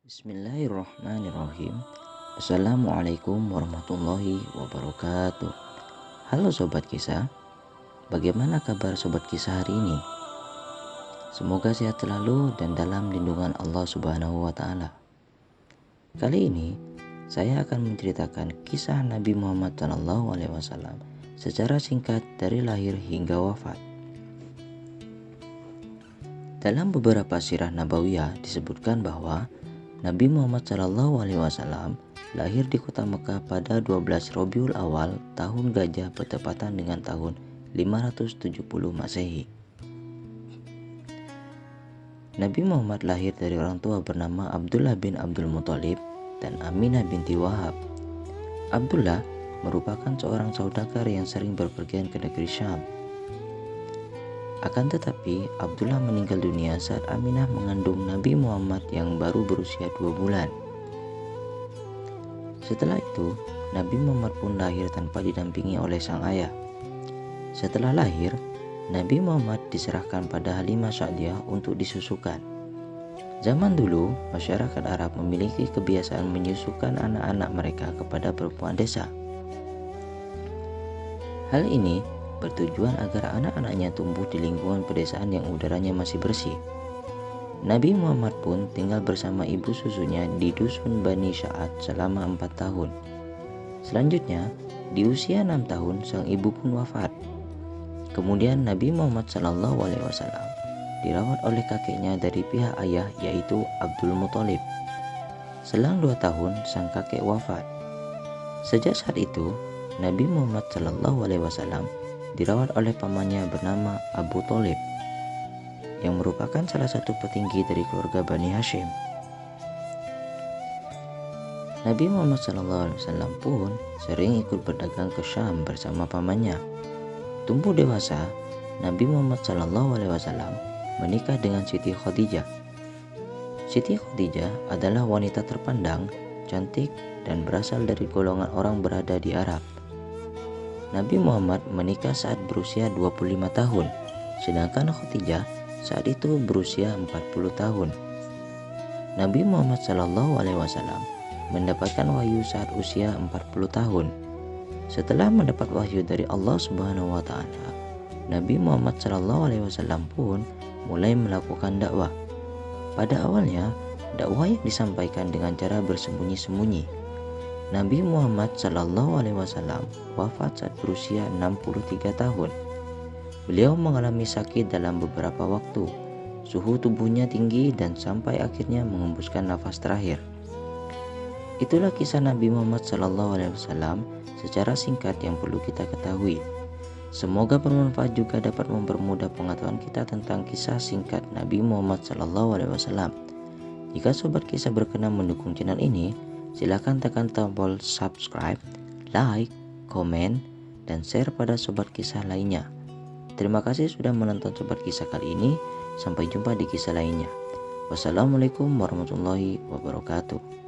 Bismillahirrahmanirrahim. Assalamualaikum warahmatullahi wabarakatuh. Halo Sobat Kisah, bagaimana kabar Sobat Kisah hari ini? Semoga sehat selalu dan dalam lindungan Allah Subhanahu wa Ta'ala. Kali ini saya akan menceritakan kisah Nabi Muhammad SAW secara singkat dari lahir hingga wafat. Dalam beberapa sirah nabawiyah disebutkan bahwa Nabi Muhammad SAW lahir di kota Mekah pada 12 Rabiul Awal tahun Gajah bertepatan dengan tahun 570 Masehi. Nabi Muhammad lahir dari orang tua bernama Abdullah bin Abdul Muthalib dan Aminah binti Wahab. Abdullah merupakan seorang saudagar yang sering berpergian ke negeri Syam. Akan tetapi, Abdullah meninggal dunia saat Aminah mengandung Nabi Muhammad yang baru berusia 2 bulan. Setelah itu, Nabi Muhammad pun lahir tanpa didampingi oleh sang ayah. Setelah lahir, Nabi Muhammad diserahkan pada Halimah Sa'diyah untuk disusukan. Zaman dulu, masyarakat Arab memiliki kebiasaan menyusukan anak-anak mereka kepada perempuan desa. Hal ini bertujuan agar anak-anaknya tumbuh di lingkungan pedesaan yang udaranya masih bersih. Nabi Muhammad pun tinggal bersama ibu susunya di dusun Bani Sa'ad selama 4 tahun. Selanjutnya, di usia 6 tahun sang ibu pun wafat. Kemudian Nabi Muhammad SAW dirawat oleh kakeknya dari pihak ayah yaitu Abdul Muthalib. Selang 2 tahun sang kakek wafat. Sejak saat itu, Nabi Muhammad SAW dirawat oleh pamannya bernama Abu Thalib yang merupakan salah satu petinggi dari keluarga Bani Hashim. Nabi Muhammad SAW pun sering ikut berdagang ke Syam bersama pamannya. Tumbuh dewasa, Nabi Muhammad SAW menikah dengan Siti Khadijah. Siti Khadijah adalah wanita terpandang, cantik, dan berasal dari golongan orang berada di Arab. Nabi Muhammad menikah saat berusia 25 tahun, sedangkan Khadijah saat itu berusia 40 tahun. Nabi Muhammad SAW mendapatkan wahyu saat usia 40 tahun. Setelah mendapat wahyu dari Allah Subhanahu wa Ta'ala, Nabi Muhammad SAW pun mulai melakukan dakwah. Pada awalnya, dakwah yang disampaikan dengan cara bersembunyi-sembunyi. Nabi Muhammad SAW wafat saat berusia 63 tahun. Beliau mengalami sakit dalam beberapa waktu. Suhu tubuhnya tinggi dan sampai akhirnya mengembuskan nafas terakhir. Itulah kisah Nabi Muhammad SAW secara singkat yang perlu kita ketahui. Semoga bermanfaat juga dapat mempermudah pengetahuan kita tentang kisah singkat Nabi Muhammad SAW. Jika Sobat Kisah berkenan mendukung channel ini, silakan tekan tombol subscribe, like, komen, dan share pada Sobat Kisah lainnya. Terima kasih sudah menonton Sobat Kisah kali ini. Sampai jumpa di kisah lainnya. Wassalamualaikum warahmatullahi wabarakatuh.